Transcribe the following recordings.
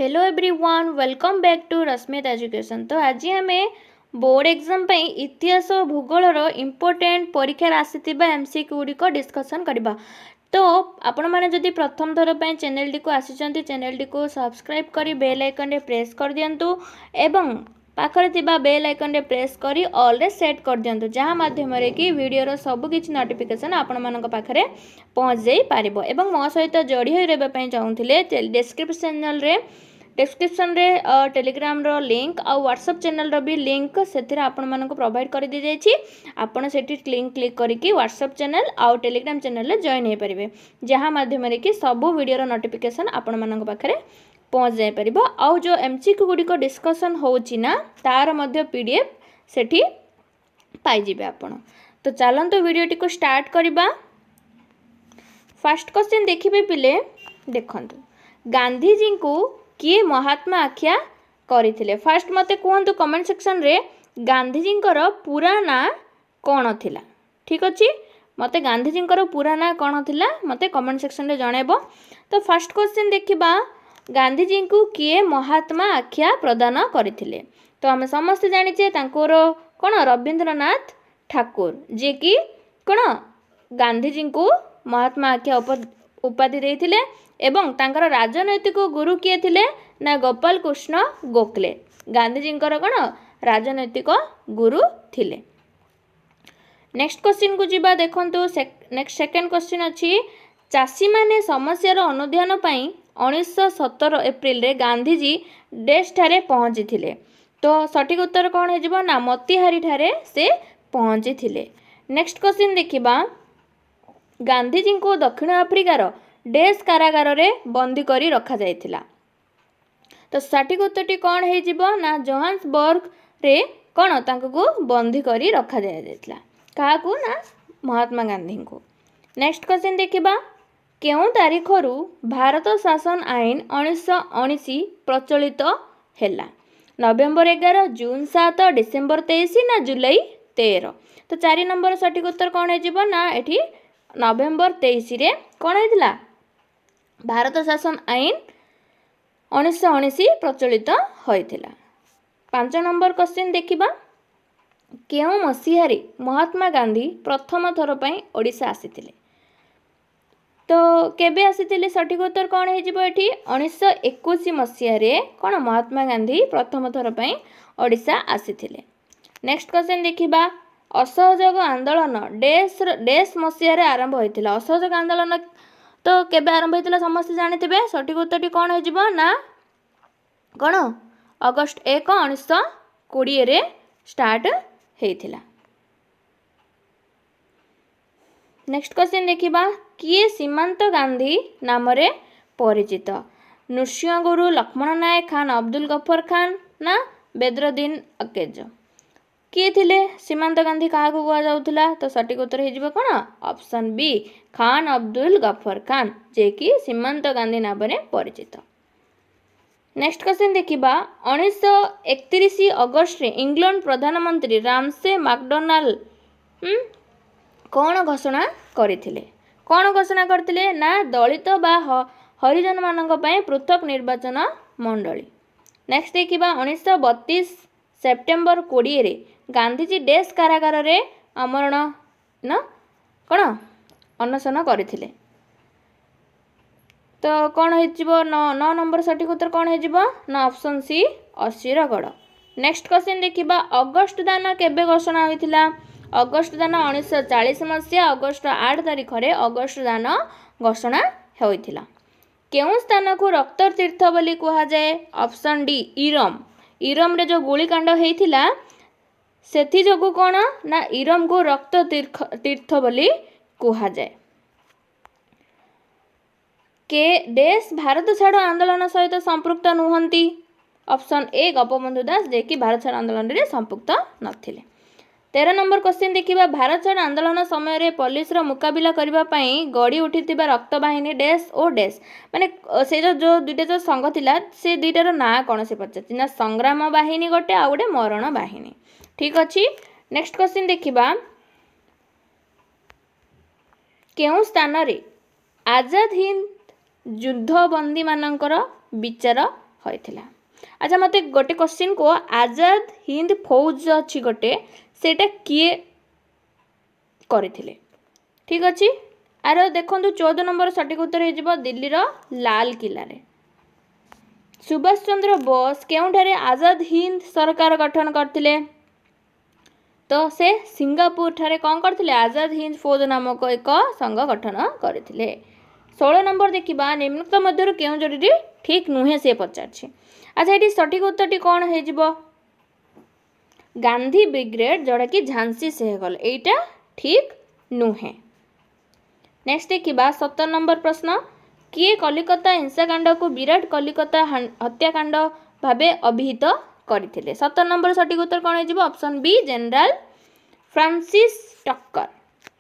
Hello everyone welcome back to Rashmit education. तो आज आम बोर्ड एग्जाम इतिहास और भूगोल इम्पोर्टेंट परीक्षा आसीथिबा एमसीक्यू गुड़िक डिस्कसन करबा। तो आपण मैंने जदि प्रथम थर पर चैनल टी को आसी चैनल टी को सब्सक्राइब करी बेल आइकन रे प्रेस कर दियंतु एवं पाखरे थिबा बेल आइकन रे प्रेस करी ऑल रे सेट कर दियंतु जहाँ माध्यम रे कि वीडियो सब किछि नोटिफिकेशन आपण मानक पाखरे पहुँच जाई पारिबो। एवं मो सहित जोड़ी होई रहबा पई चाहूथिले डिस्क्रिप्शन रे टेलीग्राम रो लिंक आ व्हाट्सएप चैनल रो भी लिंक सेतिर आपण मानक प्रोवाइड कर दी जाइछि। आपण सेठी लिंक क्लिक करिकि व्हाट्सएप चैनल आ टेलीग्राम चैनल रे जॉइन हे परिबे जहाँ माध्यम रे कि सब वीडियो रो नोटिफिकेशन आपण मानक पाखरे पहुँच जाई परिबो। आ जो एमसीक्यू गुडी को डिस्कशन होउछि ना तार मध्य पीडीएफ सेठी पाई जिबे आपण। तो चलंतु वीडियो टी को स्टार्ट करबा। फर्स्ट क्वेश्चन देखिबे पिले देखंतु गांधी जी को किए महात्मा आख्या करथिले। फर्स्ट मते कहंतु कमेंट सेक्शन रे गांधी जी पूरा ना कौन थिला। ठीक अछि मते गांधी जी पूरा ना कौन थिला मते कमेंट सेक्शन रे जणेबो। तो फर्स्ट क्वेश्चन देखिबा गांधी जी को किए महात्मा आख्या प्रदान करथिले। तो हम समस्त जानिचे तांकोर कोन रविंद्रनाथ ठाकुर जे कि कोन गांधी जी को महात्मा आख्या उपाधि देथिले एवं तांकर राजनैतिक गुरु किए थिले ना गोपाल कृष्ण गोखले गांधी जी कोन राजनैतिक गुरु थिले। नेक्स्ट क्वेश्चन को जिबा देखंतु नेक्स्ट सेकंड क्वेश्चन अछि चासी माने समस्या रो अनुध्यान पई 1917 एप्रिल रे गांधी जी डेस ठारे पहुंची थिले। तो सठिक उत्तर कौन हो ना मोतीहारी ठारे से पहुंची थिले। नेक्स्ट क्वेश्चन देखिबा गांधी जी को दक्षिण आफ्रिकार डेस कारागार रे बंदी करी रखा जाइथिला। तो सठिक उत्तर कौन हो ना जोहान्सबर्ग रे कौन तांको बंदी करी रखा जाइथिला काहाकू ना महात्मा गांधी को। नेक्स्ट क्वेश्चन देखिबा केउं तारीखरु भारत शासन आईन 1919 प्रचलित हैला। नवेम्बर 11 जून 7 डिसेम्बर 23 ना जुलाई 13। तो 4 नंबर सठिक उत्तर कौन हो ना एठी नवेम्बर 23 रे कौन होइतिला भारत शासन आईन 1919 प्रचलित होइतिला। 5 नंबर क्वेश्चन देखिबा केउं मसीहारे महात्मा गांधी प्रथम थर पई ओडिशा आसीथिले। तो केबे आसीथिले सठिक उत्तर कौन हो 1921 मसीहारे कौन महात्मा गांधी प्रथम थर पई ओडिशा आसीथिले। नेक्स्ट क्वेश्चन देखिबा असहयोग आंदोलन डेस मसीहारे आरंभ होइतिला। असहयोग आंदोलन तो केबे आरंभ होइतिला समस्त जानिथिबे सठिक उत्तर कौन हो ना कौन अगस्त 1 1920 रे स्टार्ट हेइतिला। नेक्स्ट क्वेश्चन देखिबा किए सीमांत गांधी नाम रे परिचित। नृसिंहगुरु लक्ष्मण नायक खान अब्दुल गफर खान ना बेदरुद्दीन अकेज किए थिले सीमांत गांधी क्या कह जाउथिला। तो सठिक उत्तर हो कौन ऑप्शन बी खान अब्दुल गफर खान जे कि सीमांत गांधी नाम रे परिचित। नेक्स्ट क्वेश्चन देखिबा 1931 अगस्त रे इंग्लैंड प्रधानमंत्री रामसे मैकडोनाल्ड कौन घोषणा करथिले। कौन घोषणा करथिले ना दलित बा हरिजन मानक पय पृथक निर्वाचन मंडली। नेक्स्ट देखिबा 1932 सेप्टेम्बर 20 रे गांधीजी डेस कारागार रे अमरण न कौन अनशन करथिले। तो कौन हो 9 नंबर सठिक उत्तर कौन हो ना option C Asirgarh. Next question देखिबा अगस्त दान केबे घोषणा होइथिला। अगस्त दान 1940 मसीहा अगस्त 8 तारिख रे अगस्त दान घोषणा होइथिला। केउं स्थान को रक्त तीर्थ बोली कहा जाए ऑप्शन डी इरम। इरम रे जो गोलीकांड होइथिला सेथि जोगु कोन ना इरम को रक्त तीर्थ बोली कहा जाए। के देश भारत छाड़ आंदोलन सहित संपृक्त नुहंती ऑप्शन ए गोपबंधु दास जे कि भारत छाड़ आंदोलन रे संपृक्त नथिले। 13 नंबर क्वेश्चन देखिबा भारत छाड़ आंदोलन समय रे पुलिस रो मुकाबिला करबा पई गड़ी उठितिबा रक्त बाहिनी डेस ओ डेस माने से जो दुटे जो संघ थिला से दुइटार ना कोन से पछति ना संग्राम बाहिनी गोटे आ गोटे मरण बाहिनी। ठीक अछि। नेक्स्ट क्वेश्चन देखिबा केउं स्थान रे आजाद हिंद युद्धबंदी मानकर विचार होइथिला। अच्छा मते गोटे क्वेश्चन को आजाद हिंद फौज अच्छी गोटे सेटा किए करथिले ठीक अच्छी। आर देखो 14 नंबर सठिक उत्तर हो दिल्ली लाल किला रे। सुभाष चंद्र बोस केउठारे आजाद हिंद सरकार गठन करथिले तो से सिंगापुर ठारे कौन करथिले आजाद हिंद फौज नामक एक संघ गठन करथिले। 16 नंबर देखिबा निम्नलिखित मध्यरु केउ जोड़ी ठीक नुहे से पचारछि। अच्छा ये सठिक उत्तर कौन हो गांधी ब्रिगेड जोड़ा कि झांसी से गल एटा ठीक नुहे। नेक्स्ट देखिबा 17 नंबर प्रश्न किए कलिकता हिंसाकांड को विराट कलिकता हत्याकांड भावे अभिहित करथिले। 17 नंबर सठिक उत्तर कौन हो ऑप्शन बी जनरल फ्रांसिस टक्कर।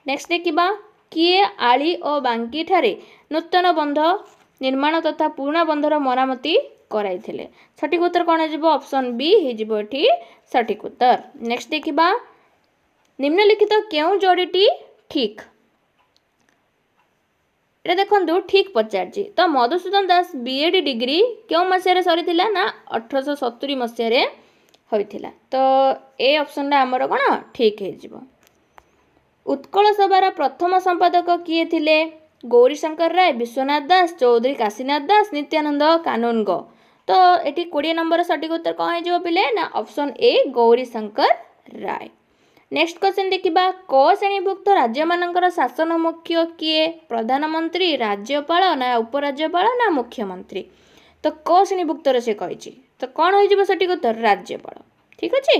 नेक्स्ट देखिबा किए आली और बांकी ठारे नूतन बंध निर्माण तथा पुराना बंधर मरामती कराइथिले। सठिक उत्तर कौन हो ऑप्शन बी हो एठी सठिक उत्तर। नेक्स्ट देखिबा निम्नलिखित केउ जोड़ीटी ठीक ये देखो ठीक पचारछि तो मधुसूदन दास बीएड डिग्री क्यों मसीह सरी ना 1870 मसीह होइथिला तो ए ऑप्शन आमर कौन ठीक हो। उत्कल सभार प्रथम संपादक किए थिले गौरीशंकर राय विश्वनाथ दास चौधरी काशीनाथ दास नित्यानंद कानूनगो तो ये 20 नंबर सठिक उत्तर कौन हो पिले ना option A Gaurishankar Rai. Next question देखिबा क श्रेणीभुक्त राज्य मानकर शासन मुख्य किए प्रधानमंत्री राज्यपाल ना उपराज्यपाल ना मुख्यमंत्री तो क श्रेणीभुक्त से कही तो कौन हो सठिक उत्तर राज्यपाल ठीक अच्छे।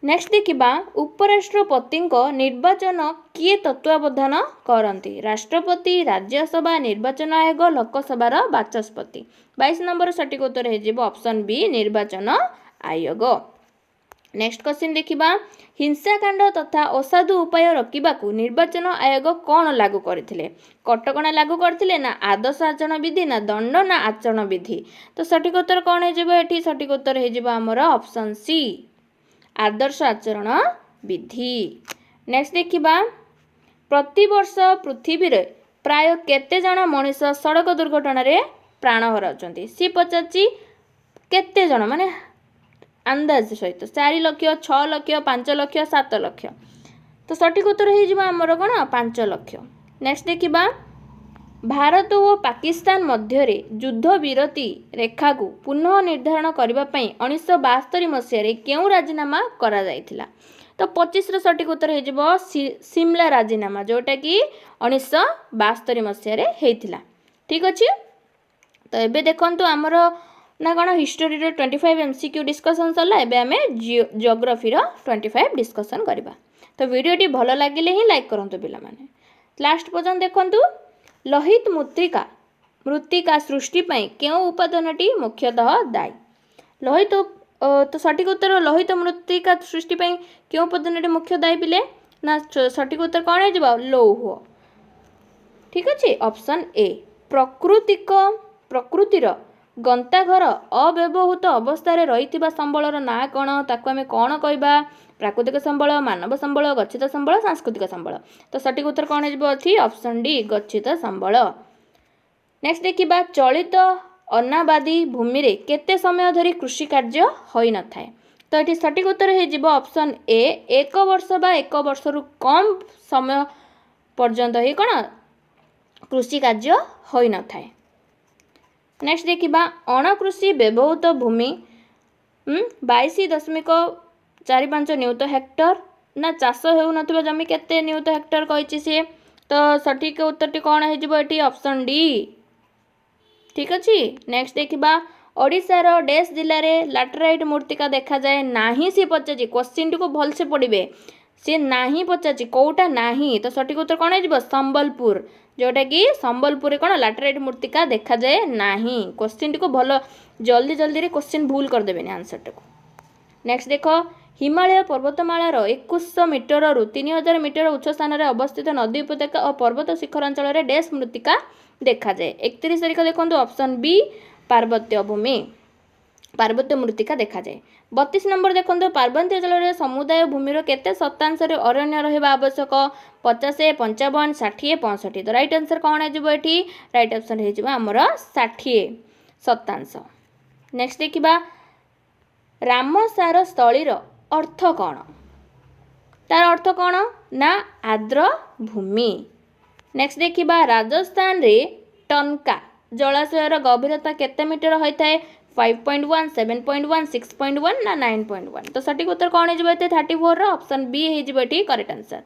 नेक्स्ट देखिबा उपराष्ट्रपति निर्वाचन किए तत्वावधान करती राष्ट्रपति राज्यसभा निर्वाचन आयोग लोकसभार बाचस्पति। 22 नंबर सठिक उत्तर हो ऑप्शन बी निर्वाचन आयोग। नेक्स्ट क्वेश्चन देखिबा हिंसाकांड तथा असाधु उपाय रोकबाकू निर्वाचन आयोग कौन लागू करथिले कटकणा लागू करथिले ना आदर्श आचरण विधि ना दंड ना आचरण विधि तो सठिक उत्तर कौन हो सठिक उत्तर हो आमर ऑप्शन सी आदर्श आचरण विधि। नेक्स्ट देखिबा प्रतिवर्ष पृथ्वी रे प्राय केते जण मनीष सड़क दुर्घटना रे प्राण हराउछन्ती सी पचाची केते जण माने अंदाज सहित 4 लाख 6 लाख 5 लाख 7 लाख तो सठिक उत्तर हो आमर कौन 5 लाख। नेक्स्ट देखिबा भारत और पाकिस्तान मध्य युद्ध विरति रेखा को पुनः निर्धारण करने 1972 मसीह केउ राजीनामा करा जाइथिला तो 25 सठिक उत्तर हो सिमला राजीनामा जोटा कि 1972 मसीह होइथिला ठीक अच्छे। तो एबे देखंतु आमर ना कौन हिस्टोरी 25 MCQ डिस्कसन सरला एबे आमे जियोग्राफी 25 डिस्कसन करबा तो वीडियोटी भल लगिले ही लाइक करंतु पिला माने लास्ट पर्यंत देखंतु लोहित मृत्तिका सृष्टि पई केउ उपादानटी मुख्यतः दायी लोहित तो सठिक उत्तर लोहित मृत्तिका सृष्टि पई केउ उपादानटी मुख्य दायी पिले ना सठिक उत्तर कौन हो लौह ठीक अच्छे ऑप्शन ए। प्रकृतिर गंताघर अव्यवहृत अवस्था रही संबलर ना कौन ताकू आम कौन कहबा प्राकृतिक संबल मानव संबल गच्छित संबल सांस्कृतिक संबल तो सठिक उत्तर कौन हो ऑप्शन डी गच्छित संबल। नेक्स्ट देखिबा चलित अनाबादी भूमि रे केते समय धरी कृषि कार्य होई न थाए तो ये सठिक उत्तर हो ऑप्शन ए 1 वर्ष बा 1 वर्ष रु कम समय पर्यंत ही कौन कृषि कार्य होई न थाए। नेक्स्ट देखिबा अणकृषि व्यवहृत भूमि 22.45 न्यूट हेक्टर ना चाष हो जमी केते न्यूट हेक्टर कही सी तो सठिक उत्तर कौन हो ऑप्शन डी ठीक अच्छे। नेक्स्ट देखिबा ओडिशार डेस जिले में लैटेराइट मूर्तिका देखा जाए नाही सी पचाची क्वेश्चन टी को भल से पढ़े सी नाही पचाची कौटा नाही तो सठिक उत्तर कौन हो संबलपुर जोटा कि संबलपुर कौन लैटेराइट मूर्तिका देखा जाए नाही क्वेश्चन टी को भल जल्दी जल्दी क्वेश्चन भूल करदेवे आंसर टा को। नेक्स्ट देख हिमालय पर्वतमालार 2100 मीटर रु 3000 मीटर उच्च स्थान में अवस्थित नदी उपत्यका और पर्वत शिखरांचल डेस मृत्तिका देखा जाए 31 तारीख देखो ऑप्शन बी पार्वत्य भूमि पार्वत्य मृत्तिका देखा जाए। 32 नंबर देखो पार्वत्य अंचल समुदाय भूमिर केते शतांश अरण्य रहा आवश्यक 50 55 60 65 तो राइट आंसर कौन हो राइट ऑप्शन हो आमर 60 शतांश। नेक्स्ट देखिबा रामसार स्थलीर अर्थ कौन? तार अर्थ कौन ना आर्द्र भूमि। नेक्स्ट देखिबा राजस्थान रे टनका जलाशयर गभीरता केते मीटर होता है? 5.1, 7.1, 6.1 ना 9.1। तो सठिक उत्तर कौन हो 34 ऑप्शन बी हो करेक्ट आंसर।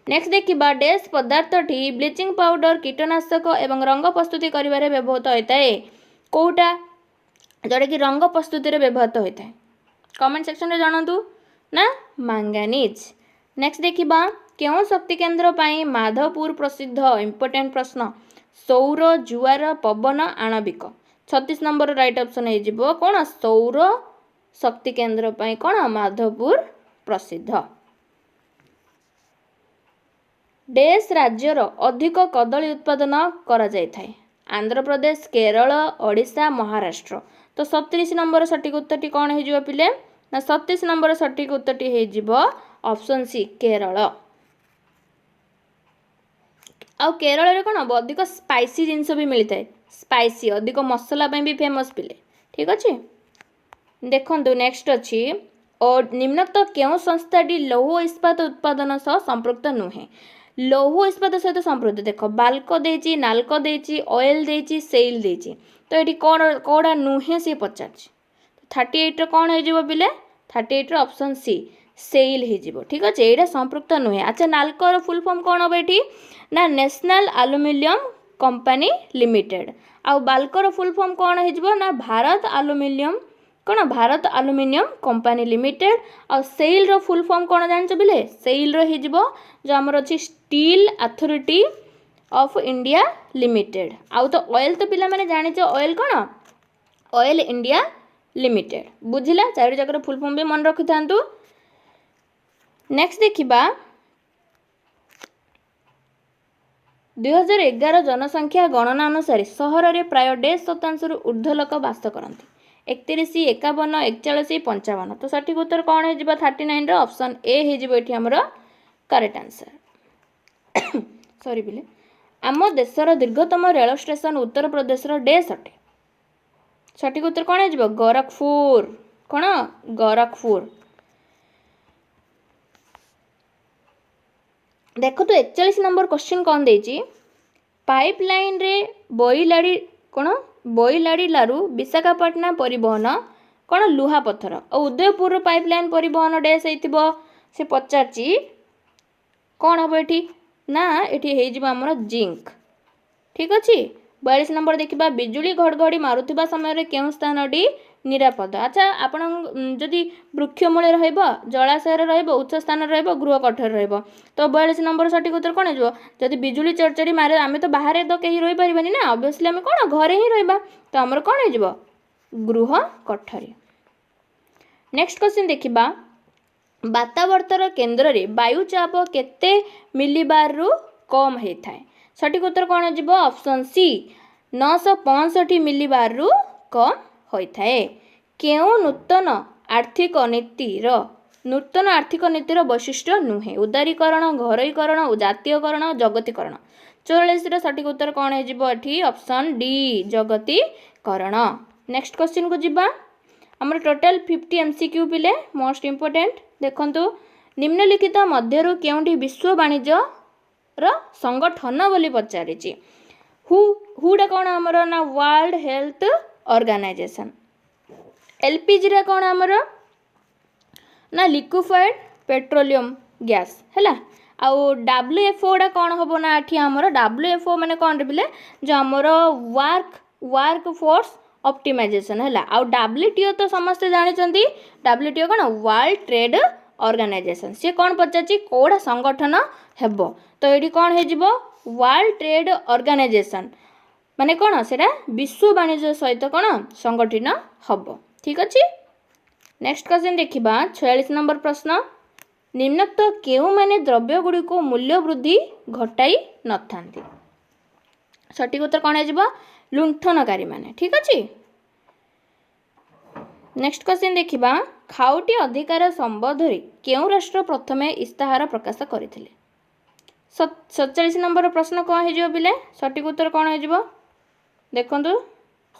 नेक्स्ट देखिबा डैश पदार्थटी ब्लीचिंग पाउडर कीटनाशक एवं रंग प्रस्तुति करिवारे व्यवहृत होता है कोटा जोटा कि रंग प्रस्तुति व्यवहृत होता है कमेंट सेक्शन रे जानतु ना मैंगानीज। नेक्स्ट देखिबा केउं शक्ति केंद्र पाई माधवपुर प्रसिद्ध इंपोर्टेंट प्रश्न सौर जुआर पवन आणविक 36 नंबर राइट ऑप्शन हो कौन सौर शक्ति केंद्र पाई कौन माधवपुर प्रसिद्ध। देश राज्यर अधिक कदली उत्पादन करा जाय थाए आंध्र प्रदेश केरल ओडिशा महाराष्ट्र। तो 37 नंबर सठिक उत्तरटी कौन हो पिले ना 37 नंबर सठिक उत्तरटी हो ऑप्शन सी केरल। आउ केरल रे कौन अधिक स्पाइसी जिनस भी मिलता है स्पाइसी अधिक मसला भी फेमस पिले ठीक अच्छे। देखंतु नेक्स्ट अच्छी और निम्नोक्त केउं संस्थाटी लौह इस्पात उत्पादन सह संपृक्त नुहे? लौह इस्पात सहित संपृक्त देख बाल्को देची नाल्को देची ऑयल देची सेल देची तो ये कौड़ा नुहे सी पचार 38 कौन हो पिले 38 ऑप्शन सी सेल हो ठीक अच्छे ये संपृक्त नुहे। अच्छा नाल्कोर फुल फॉर्म कौन हम ये ना नेशनल एल्युमिनियम कंपनी लिमिटेड। आउ बाल्कोर फुल फॉर्म कौन हो ना भारत एल्युमिनियम कौन भारत एल्युमिनियम कंपनी लिमिटेड। आउ सेल रो फुल फॉर्म कौन जानछ बिले सेल रो हो जो आमर अच्छी steel authority of India limited. आउ तो ऑयल तो पिला माने जानिछ ऑयल कौन ऑयल इंडिया लिमिटेड बुझिला चारि जकर फुल फॉर्म भी मन रखि थांतु। नेक्स्ट देखिबा 2011 जनसंख्या गणना अनुसार सहर में प्राय 1.5% ऊर्ध्व लोक बास करती 31, 51, 41, 55। तो सठिक उत्तर कौन हो 39 ऑप्शन ए हो करेक्ट आंसर सॉरी बिले आम देशर दीर्घतम rail station Uttar Pradesh dash अटे सठिक उत्तर कौन हो गोरखपुर कौन गोरखपुर। देखो तो 41 नंबर क्वेश्चन कौन देची पाइपलाइन रे बोईलाड़ी कौन बोईलाड़ी लारू विशाखापट्टनम परिवहन कौन लुहा पत्थर और उदयपुर पाइपलाइन परिवहन डैश से पचारची कौन हम ये ना ये होमर जिंक ठीक अच्छे। 42 नंबर देखिबा बिजुली घड़घड़ी मारुथिबा समय केउं स्थानटी निरापद? अच्छा आपण जदि वृक्षमूल जलाशय उच्च स्थान गृह कठोर तो 42 नंबर सठिक उत्तर कौन हो जदि बिजुली चढ़चढ़ी मारे आम तो बाहर तो कहीं रही पार्बानी ना ऑब्वियसली आम कौन घरे ही रहा तो आमर कौन हो गृह कठोरी। नेक्स्ट क्वेश्चन देखिबा वातावर्तर केन्द्र रे वायु चाप केते मिलीबार रु कम होता है सठिक उत्तर कौन हो ऑप्शन सी 965 मिलीबार रु कम होता है। केउं नूतन आर्थिक नीतिर वैशिष्ट्य नुहे उदारीकरण घरोईकरण जातीयकरण जगतीकरण 44 सठिक उत्तर कौन हो ऑप्शन डी जगतीकरण। नेक्स्ट क्वेश्चन को जिबा हमर टोटल 50 एमसीक्यू पिले मोस्ट इंपोर्टेंट देखंतु निम्नलिखित मध्यरु केउंठी विश्व वाणिज्य संगठन बोली पचारिछि हुडा कौन आमर ना वर्ल्ड हेल्थ ऑर्गेनाइजेशन। एलपीजी रे कौन आमर ना लिक्विफाइड पेट्रोलियम गैस है आउ WFO डा कौन हम ना ये आमर WFO माने कौन बिले जो आमर वर्क फोर्स ऑप्टिमाइजेशन है आउ WTO तो समस्ते जानी WTO कौन वर्ल्ड ट्रेड ऑर्गेनाइजेशन सी कौन पचार कौड़ा संगठन हेब तो ये कौन हो वर्ल्ड ट्रेड ऑर्गेनाइजेशन माने कौन से विश्व वाणिज्य सहित कौन संगठन हम ठीक अच्छे। नेक्स्ट क्वेश्चन देखिबा 46 नंबर प्रश्न निम्नोक्त केउ माने द्रव्य गुड़ी को मूल्य वृद्धि घटाई नथांती सठिक उत्तर कौन हो लुंठनकारी माने ठीक अच्छे। नेक्स्ट क्वेश्चन देखिबा खाउटी अधिकार संबंध रे केउ राष्ट्र प्रथमे इस्ताहार प्रकाश करथिले 47 नंबर प्रश्न कौन हो पिले सठिक उत्तर कौन हो देखंतु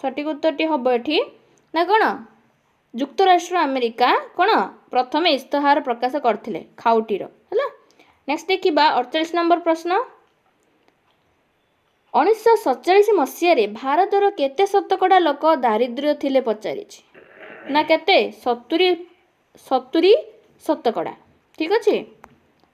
सठिक उत्तरटी हम ये ना कौन युक्तराष्ट्र अमेरिका कौन प्रथम इस्ताहार प्रकाश करते खाउटीर है। नेक्स्ट देखा 48 नंबर प्रश्न 1947 मसीह भारतर केते शतकड़ा लोक दारिद्र्य थिले पचारि ना केते 70 शतकड़ा। ठीक अच्छे।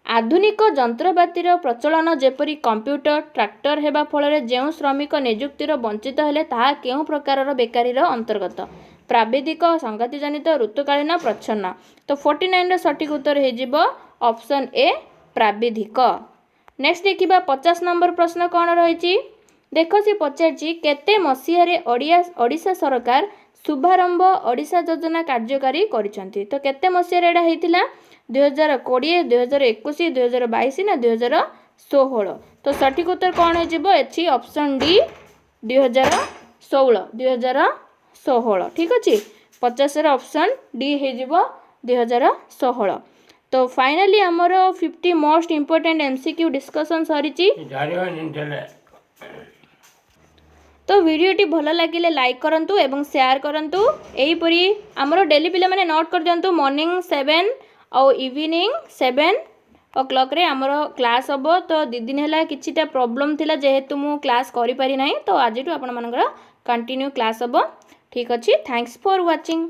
आधुनिक जंत्रपातिर प्रचलन जेपरी कंप्यूटर ट्रैक्टर हेबा फल जो श्रमिक नियुक्तिर वंचित हेले ताहा केउं प्रकारर बेकारीर अंतर्गत प्राविधिक संगति जनित ऋतुकालीन प्रच्छन्न। तो 49 सठिक उत्तर हो ऑप्शन ए प्राविधिक। नेक्स्ट देखिबा 50 नंबर प्रश्न कौन रही देख सी पचारि केते मसीहारे ओडिशा सरकार शुभारंभ ओडिशा योजना कार्यकारी करिसंती। तो केते मसीहारे एडा हेतिला 2020 2021 2022 ना 2016। तो सठिक उत्तर कौन हो ऑप्शन डी 2016। ठीक अच्छे 50 ऑप्शन डी हो 2016। तो फाइनली आमर 50 मोस्ट इम्पोर्टेंट एमसीक्यू डिस्कशन सरी। तो वीडियोटी भल लगे लाइक करंतु एवं शेयर करंतु। एहीपरी आमर डेली पिला माने नोट कर दियंतु मॉर्निंग 7 और इवनिंग 7 o'clock रे आमर क्लास हम। तो 2 दिन है किछिटा प्रॉब्लम थिला जेहेतु मु क्लास करि पारि नाही। तो आज आपण मानकर कंटिन्यू क्लास हम। ठीक अच्छे। Thanks for watching.